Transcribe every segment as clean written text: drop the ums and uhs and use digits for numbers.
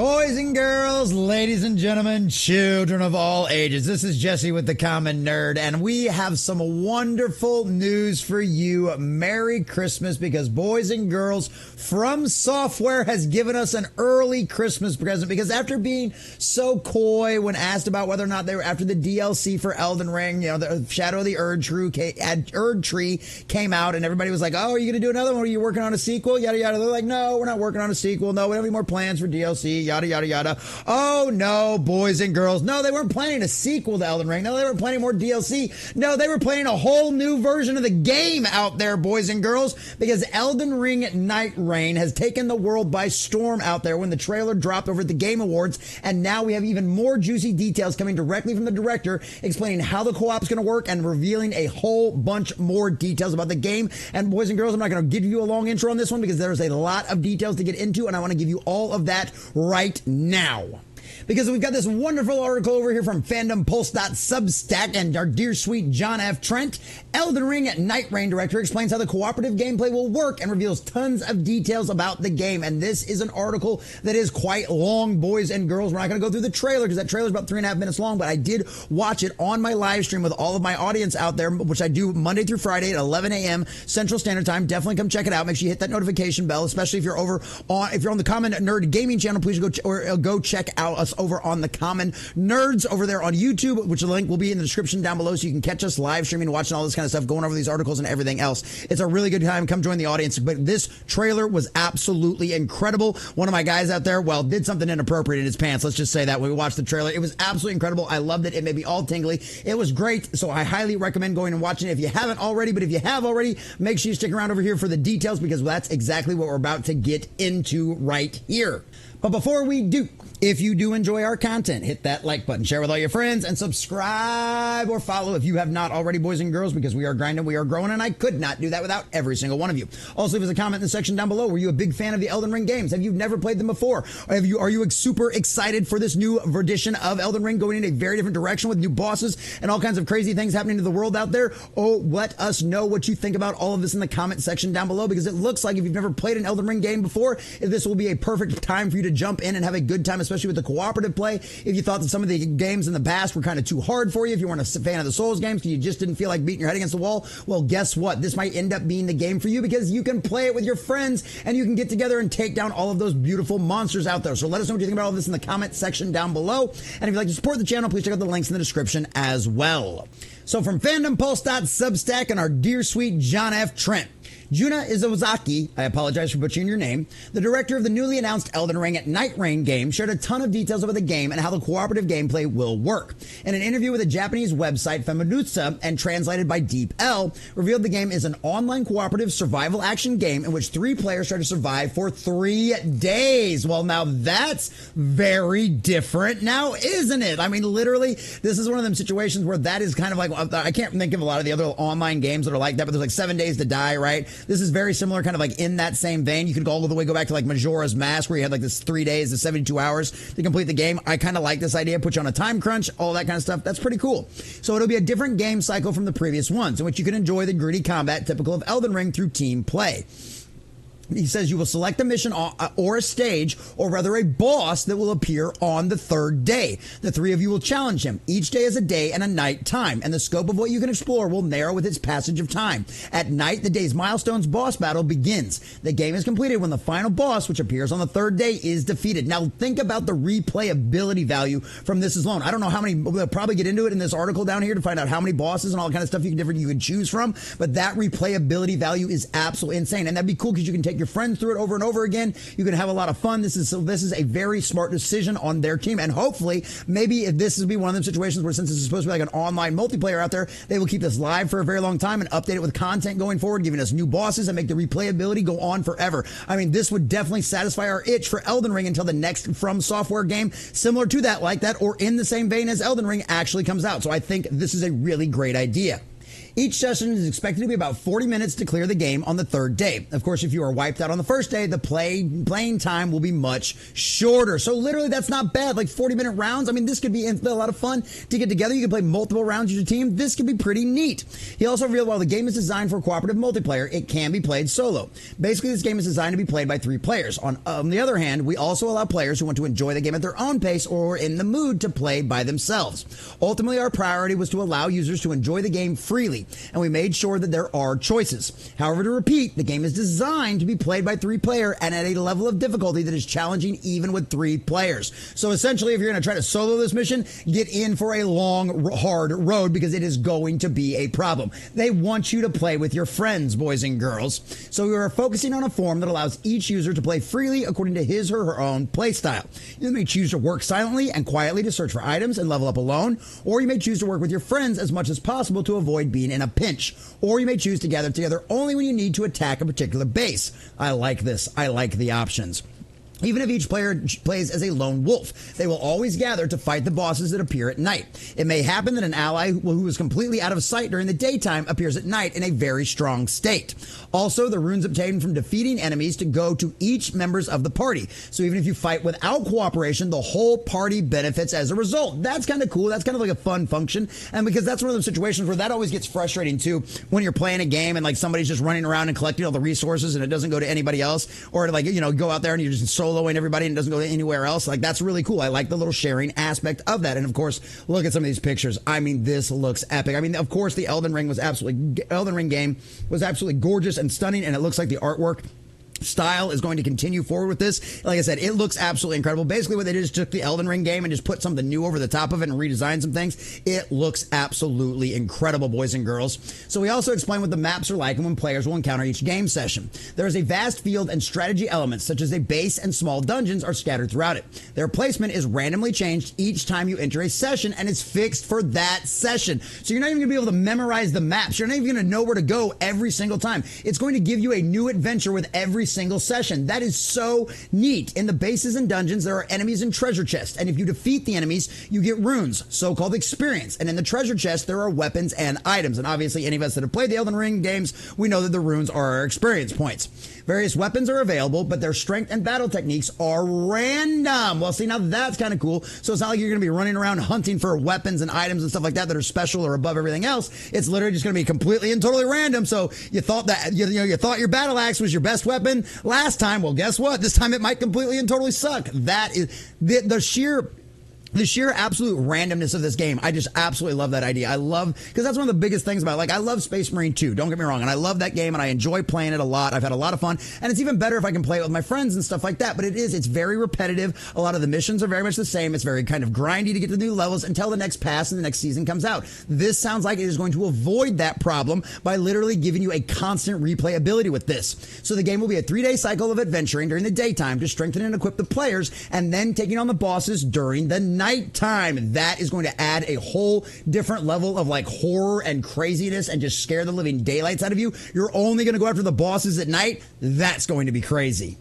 Boys and girls, ladies and gentlemen, children of all ages, this is Jesse with the Common Nerd, and we have some wonderful news for you. Merry Christmas, because boys and girls, Fromsoftware has given us an early Christmas present, because after being so coy when asked about whether or not they were after the DLC for Elden Ring, you know, the Shadow of the Erdtree came out, and everybody was like, oh, are you going to do another one? Are you working on a sequel? Yada, yada. They're like, no, we're not working on a sequel. No, we don't have any more plans for DLC. Yada, yada, yada. Oh, no, boys and girls. No, they weren't planning a sequel to Elden Ring. No, they weren't planning more DLC. No, they were planning a whole new version of the game out there, boys and girls, because Elden Ring Nightreign has taken the world by storm out there when the trailer dropped over at the Game Awards, and now we have even more juicy details coming directly from the director explaining how the co-op is going to work and revealing a whole bunch more details about the game. And boys and girls, I'm not going to give you a long intro on this one because there's a lot of details to get into, and I want to give you all of that right now. Because we've got this wonderful article over here from fandompulse.substack, and our dear sweet John F. Trent, Elden Ring Nightreign director, explains how the cooperative gameplay will work and reveals tons of details about the game. And this is an article that is quite long, boys and girls. We're not going to go through the trailer because that trailer is about 3.5 minutes long, but I did watch it on my live stream with all of my audience out there, which I do Monday through Friday at 11 a.m. Central Standard Time. Definitely come check it out. Make sure you hit that notification bell, especially if you're on the Common Nerd Gaming channel. Please go check out us over on the Common Nerds over there on YouTube, which the link will be in the description down below, so you can catch us live streaming, watching all this kind of stuff, going over these articles and everything else. It's a really good time. Come join the audience. But this trailer was absolutely incredible. One of my guys out there, well, did something inappropriate in his pants. Let's just say that when we watched the trailer, it was absolutely incredible. I loved it. It made me all tingly. It was great. So I highly recommend going and watching it if you haven't already. But if you have already, make sure you stick around over here for the details, because that's exactly what we're about to get into right here. But before we do, if you do enjoy our content, hit that like button, share with all your friends, and subscribe or follow if you have not already, boys and girls, because we are grinding, we are growing, and I could not do that without every single one of you. Also, leave us a comment in the section down below. Were you a big fan of the Elden Ring games? Have you never played them before? Are you super excited for this new edition of Elden Ring, going in a very different direction with new bosses and all kinds of crazy things happening to the world out there? Oh, let us know what you think about all of this in the comment section down below, because it looks like if you've never played an Elden Ring game before, this will be a perfect time for you to jump in and have a good time, especially with the cooperative play. If you thought that some of the games in the past were kind of too hard for you, if you weren't a fan of the Souls games, because you just didn't feel like beating your head against the wall, well, guess what? This might end up being the game for you, because you can play it with your friends and you can get together and take down all of those beautiful monsters out there. So let us know what you think about all this in the comment section down below. And if you'd like to support the channel, please check out the links in the description as well. So from fandompulse.substack and our dear sweet John F. Trent, Juna Izozaki, I apologize for butchering your name, the director of the newly announced Elden Ring Nightreign game, shared a ton of details about the game and how the cooperative gameplay will work. In an interview with a Japanese website, Faminutsa, and translated by Deep L, revealed the game is an online cooperative survival action game in which 3 players try to survive for 3 days. Well, now that's very different now, isn't it? I mean, literally, this is one of them situations where that is kind of like, I can't think of a lot of the other online games that are like that, but there's like 7 days to die, right? This is very similar, kind of like in that same vein. You could go all the way, go back to like Majora's Mask, where you had like this 3 days to 72 hours to complete the game. I kind of like this idea, put you on a time crunch, all that kind of stuff. That's pretty cool. So it'll be a different game cycle from the previous ones, in which you can enjoy the gritty combat typical of Elden Ring through team play. He says you will select a mission or a stage, or rather a boss that will appear on the 3rd day. The 3 of you will challenge him. Each day is a day and a night time, and the scope of what you can explore will narrow with its passage of time. At night, the day's milestones boss battle begins. The game is completed when the final boss, which appears on the 3rd day, is defeated. Now, think about the replayability value from this alone. I don't know how many, we'll probably get into it in this article down here to find out how many bosses and all kind of stuff you can choose from, but that replayability value is absolutely insane, and that'd be cool because you can take your friends through it over and over again. You can have a lot of fun. This is a very smart decision on their team, and hopefully, maybe if this will be one of them situations where, since this is supposed to be like an online multiplayer out there, they will keep this live for a very long time and update it with content going forward, giving us new bosses and make the replayability go on forever. I mean, this would definitely satisfy our itch for Elden Ring until the next Fromsoftware game similar to that, like that, or in the same vein as Elden Ring actually comes out. So I think this is a really great idea. Each session is expected to be about 40 minutes to clear the game on the third day. Of course, if you are wiped out on the first day, the playing time will be much shorter. So literally, that's not bad. Like 40-minute rounds. I mean, this could be a lot of fun to get together. You can play multiple rounds with your team. This could be pretty neat. He also revealed while the game is designed for cooperative multiplayer, it can be played solo. Basically, this game is designed to be played by 3 players. On the other hand, we also allow players who want to enjoy the game at their own pace or in the mood to play by themselves. Ultimately, our priority was to allow users to enjoy the game freely, and we made sure that there are choices. However, to repeat, the game is designed to be played by 3 players and at a level of difficulty that is challenging even with 3 players. So essentially, if you're going to try to solo this mission, get in for a long, hard road because it is going to be a problem. They want you to play with your friends, boys and girls. So we are focusing on a form that allows each user to play freely according to his or her own play style. You may choose to work silently and quietly to search for items and level up alone, or you may choose to work with your friends as much as possible to avoid being in a pinch, or you may choose to gather together only when you need to attack a particular base. I like this. I like the options. Even if each player plays as a lone wolf, they will always gather to fight the bosses that appear at night. It may happen that an ally who is completely out of sight during the daytime appears at night in a very strong state. Also, the runes obtained from defeating enemies to go to each members of the party. So even if you fight without cooperation, the whole party benefits as a result. That's kind of cool. That's kind of like a fun function. And because that's one of those situations where that always gets frustrating too, when you're playing a game and like somebody's just running around and collecting all the resources and it doesn't go to anybody else, or like, you know, go out there and you're just soloing everybody and it doesn't go anywhere else. Like, that's really cool. I like the little sharing aspect of that. And of course, look at some of these pictures. I mean, this looks epic. I mean, of course, the Elden Ring game was absolutely gorgeous and stunning, and it looks like the artwork style is going to continue forward with this. Like I said, it looks absolutely incredible. Basically, what they did is took the Elden Ring game and just put something new over the top of it and redesigned some things. It looks absolutely incredible, boys and girls. So we also explain what the maps are like and when players will encounter each game session. There is a vast field and strategy elements, such as a base and small dungeons, are scattered throughout it. Their placement is randomly changed each time you enter a session, and it's fixed for that session. So you're not even going to be able to memorize the maps. You're not even going to know where to go every single time. It's going to give you a new adventure with every single session. That is so neat. In the bases and dungeons, there are enemies and treasure chests, and if you defeat the enemies, you get runes, so-called experience. And in the treasure chest, there are weapons and items. And obviously, any of us that have played the Elden Ring games, we know that the runes are our experience points. Various weapons are available, but their strength and battle techniques are random. Well, see, now that's kind of cool. So it's not like you're going to be running around hunting for weapons and items and stuff like that that are special or above everything else. It's literally just going to be completely and totally random. So you thought that you thought your battle axe was your best weapon last time. Well, guess what? This time it might completely and totally suck. That is the sheer absolute randomness of this game. I just absolutely love that idea. I love, because that's one of the biggest things about it. Like, I love Space Marine 2, don't get me wrong, and I love that game and I enjoy playing it a lot. I've had a lot of fun, and it's even better if I can play it with my friends and stuff like that. But it's very repetitive. A lot of the missions are very much the same. It's very kind of grindy to get to the new levels until the next pass and the next season comes out. This sounds like it is going to avoid that problem by literally giving you a constant replayability with this. So the game will be a 3-day cycle of adventuring during the daytime to strengthen and equip the players, and then taking on the bosses during the nighttime. That is going to add a whole different level of like horror and craziness and just scare the living daylights out of you. You're only going to go after the bosses at night. That's going to be crazy.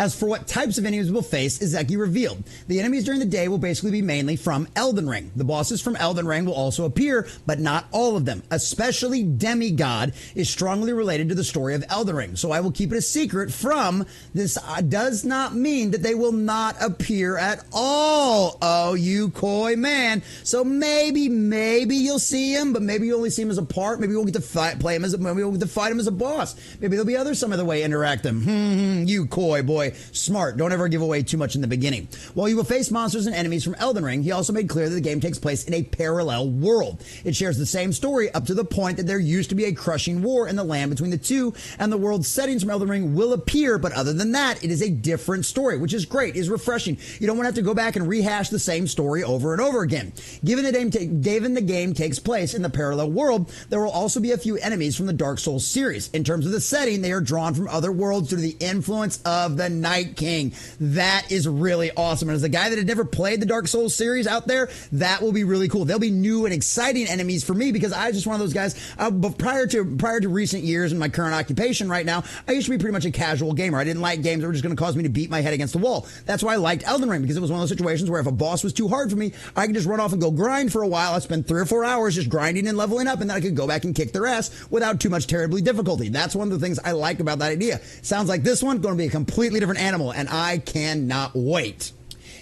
As for what types of enemies we'll face, Izeki revealed. The enemies during the day will basically be mainly from Elden Ring. The bosses from Elden Ring will also appear, but not all of them. Especially Demigod is strongly related to the story of Elden Ring, so I will keep it a secret from this. Does not mean that they will not appear at all. Oh, you coy man. So maybe you'll see him, but maybe you only see him as a part. Maybe we'll get to play him maybe we'll get to fight him as a boss. Maybe there'll be some other way to interact them. You coy boy. Smart. Don't ever give away too much in the beginning. While you will face monsters and enemies from Elden Ring, he also made clear that the game takes place in a parallel world. It shares the same story up to the point that there used to be a crushing war in the land between the two, and the world settings from Elden Ring will appear, but other than that, it is a different story, which is great, is refreshing. You don't want to have to go back and rehash the same story over and over again. Given the game takes place in the parallel world, there will also be a few enemies from the Dark Souls series. In terms of the setting, they are drawn from other worlds due to the influence of the Night King. That is really awesome. And as a guy that had never played the Dark Souls series out there, that will be really cool. They'll be new and exciting enemies for me because I was just one of those guys. But prior to recent years in my current occupation right now, I used to be pretty much a casual gamer. I didn't like games that were just going to cause me to beat my head against the wall. That's why I liked Elden Ring, because it was one of those situations where if a boss was too hard for me, I could just run off and go grind for a while. I'd spend 3 or 4 hours just grinding and leveling up, and then I could go back and kick their ass without too much terribly difficulty. That's one of the things I like about that idea. Sounds like this one going to be a completely different animal, and I cannot wait.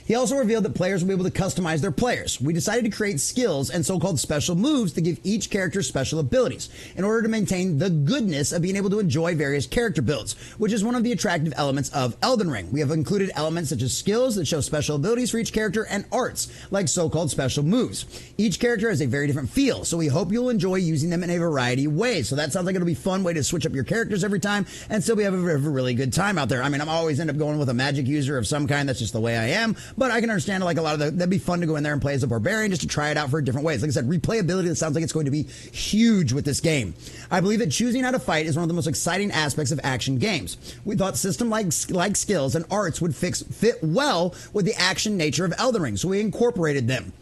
He also revealed that players will be able to customize their players. We decided to create skills and so-called special moves to give each character special abilities in order to maintain the goodness of being able to enjoy various character builds, which is one of the attractive elements of Elden Ring. We have included elements such as skills that show special abilities for each character and arts, like so-called special moves. Each character has a very different feel, so we hope you'll enjoy using them in a variety of ways. So that sounds like it'll be a fun way to switch up your characters every time and still have a really good time out there. I mean, I'm always end up going with a magic user of some kind. That's just the way I am. But I can understand like a lot of that'd be fun to go in there and play as a barbarian just to try it out for different ways. Like I said, replayability, that sounds like it's going to be huge with this game. I believe that choosing how to fight is one of the most exciting aspects of action games. We thought system like skills and arts would fit well with the action nature of Elden Ring, so we incorporated them.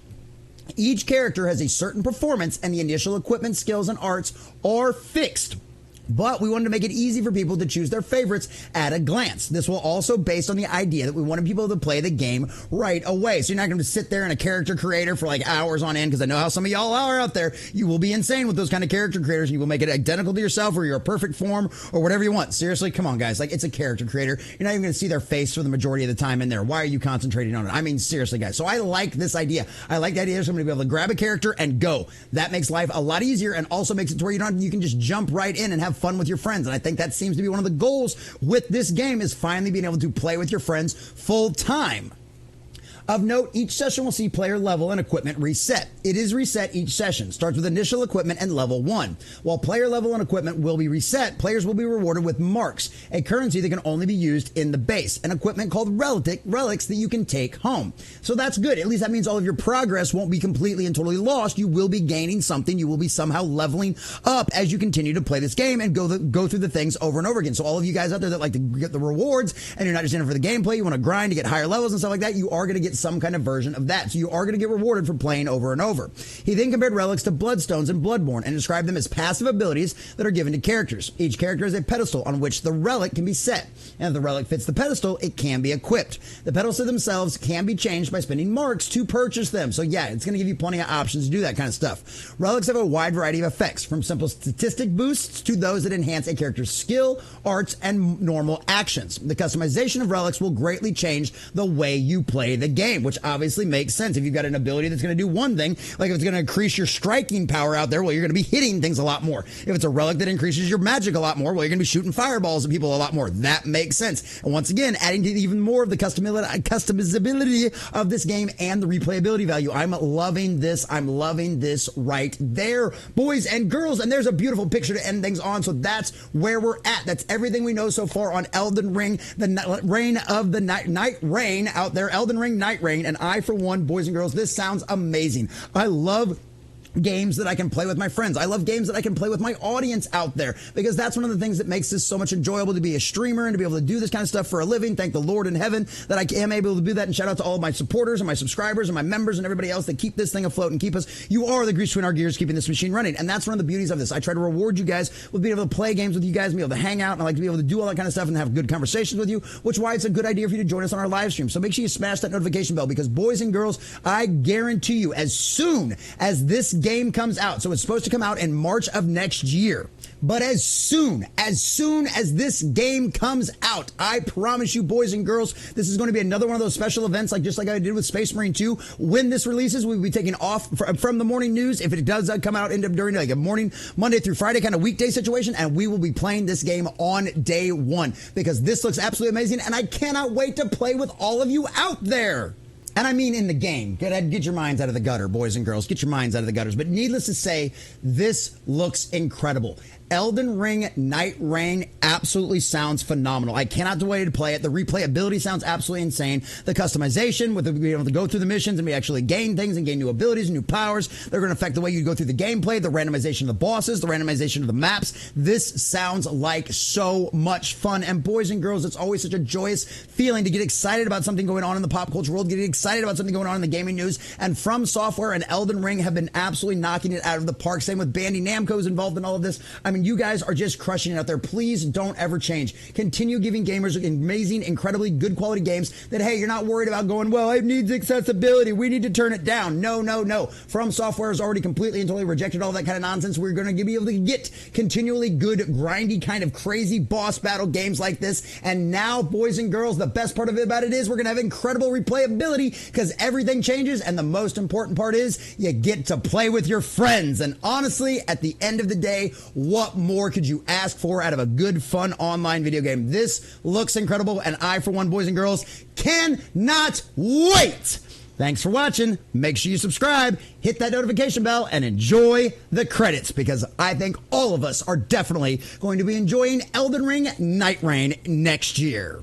Each character has a certain performance, and the initial equipment, skills, and arts are fixed. But we wanted to make it easy for people to choose their favorites at a glance. This will also based on the idea that we wanted people to play the game right away. So you're not going to sit there in a character creator for like hours on end, because I know how some of y'all are out there. You will be insane with those kind of character creators, and you will make it identical to yourself, or you're a perfect form, or whatever you want. Seriously, come on, guys. Like, it's a character creator. You're not even going to see their face for the majority of the time in there. Why are you concentrating on it? I mean, seriously, guys. So I like this idea. I like the idea of somebody to be able to grab a character and go. That makes life a lot easier, and also makes it to where you can just jump right in and have fun with your friends. And I think that seems to be one of the goals with this game, is finally being able to play with your friends full time. Of note, each session will see player level and equipment reset. It is reset each session. Starts with initial equipment and level 1. While player level and equipment will be reset, players will be rewarded with marks, a currency that can only be used in the base, and equipment called relics that you can take home. So that's good. At least that means all of your progress won't be completely and totally lost. You will be gaining something. You will be somehow leveling up as you continue to play this game and go through the things over and over again. So all of you guys out there that like to get the rewards, and you're not just in it for the gameplay, you want to grind to get higher levels and stuff like that, you are going to get some kind of version of that. So you are going to get rewarded for playing over and over. He then compared relics to bloodstones in Bloodborne and described them as passive abilities that are given to characters. Each character has a pedestal on which the relic can be set, and if the relic fits the pedestal, it can be equipped. The pedestals themselves can be changed by spending marks to purchase them. So yeah, it's going to give you plenty of options to do that kind of stuff. Relics have a wide variety of effects, from simple statistic boosts to those that enhance a character's skill, arts, and normal actions. The customization of relics will greatly change the way you play the game, which obviously makes sense. If you've got an ability that's going to do one thing, like if it's going to increase your striking power out there, well, you're going to be hitting things a lot more. If it's a relic that increases your magic a lot more, well, you're going to be shooting fireballs at people a lot more. That makes sense. And once again, adding to even more of the customizability of this game and the replayability value. I'm loving this. I'm loving this right there, boys and girls. And there's a beautiful picture to end things on. So that's where we're at. That's everything we know so far on Elden Ring, the reign of the Nightreign out there. Elden Ring, Nightreign. And I, for one, boys and girls, this sounds amazing. I love games that I can play with my friends. I love games that I can play with my audience out there, because that's one of the things that makes this so much enjoyable to be a streamer and to be able to do this kind of stuff for a living. Thank the Lord in heaven that I am able to do that. And shout out to all of my supporters and my subscribers and my members and everybody else that keep this thing afloat and keep us. You are the grease between our gears, keeping this machine running. And that's one of the beauties of this. I try to reward you guys with being able to play games with you guys and be able to hang out, and I like to be able to do all that kind of stuff and have good conversations with you, which is why it's a good idea for you to join us on our live stream. So make sure you smash that notification bell, because boys and girls, I guarantee you, as soon as this game comes out, so it's supposed to come out in March of next year. But as soon as this game comes out, I promise you, boys and girls, this is going to be another one of those special events, just like I did with Space Marine 2. When this releases, we'll be taking off from the morning news, if it does come out during like a morning, Monday through Friday kind of weekday situation, and we will be playing this game on day one, because this looks absolutely amazing, and I cannot wait to play with all of you out there. And I mean in the game. Get your minds out of the gutter, boys and girls. Get your minds out of the gutters. But needless to say, this looks incredible. Elden Ring Nightreign absolutely sounds phenomenal. I cannot wait to play it. The replayability sounds absolutely insane. The customization with being able to go through the missions and we actually gain things and gain new abilities and new powers. They're going to affect the way you go through the gameplay, the randomization of the bosses, the randomization of the maps. This sounds like so much fun. And boys and girls, it's always such a joyous feeling to get excited about something going on in the pop culture world, getting excited about something going on in the gaming news. And Fromsoftware and Elden Ring have been absolutely knocking it out of the park. Same with Bandai Namco's involved in all of this. I mean, you guys are just crushing it out there. Please don't ever change. Continue giving gamers amazing, incredibly good quality games that, hey, you're not worried about going, well, it needs accessibility. We need to turn it down. No, no, no. Fromsoftware has already completely and totally rejected all that kind of nonsense. We're going to be able to get continually good, grindy, kind of crazy boss battle games like this. And now, boys and girls, the best part of it about it is we're going to have incredible replayability because everything changes. And the most important part is you get to play with your friends. And honestly, at the end of the day, what more could you ask for out of a good, fun online video game? This looks incredible, and I, for one, boys and girls, cannot wait. Thanks for watching. Make sure you subscribe, hit that notification bell, and enjoy the credits, because I think all of us are definitely going to be enjoying Elden Ring Nightreign next year.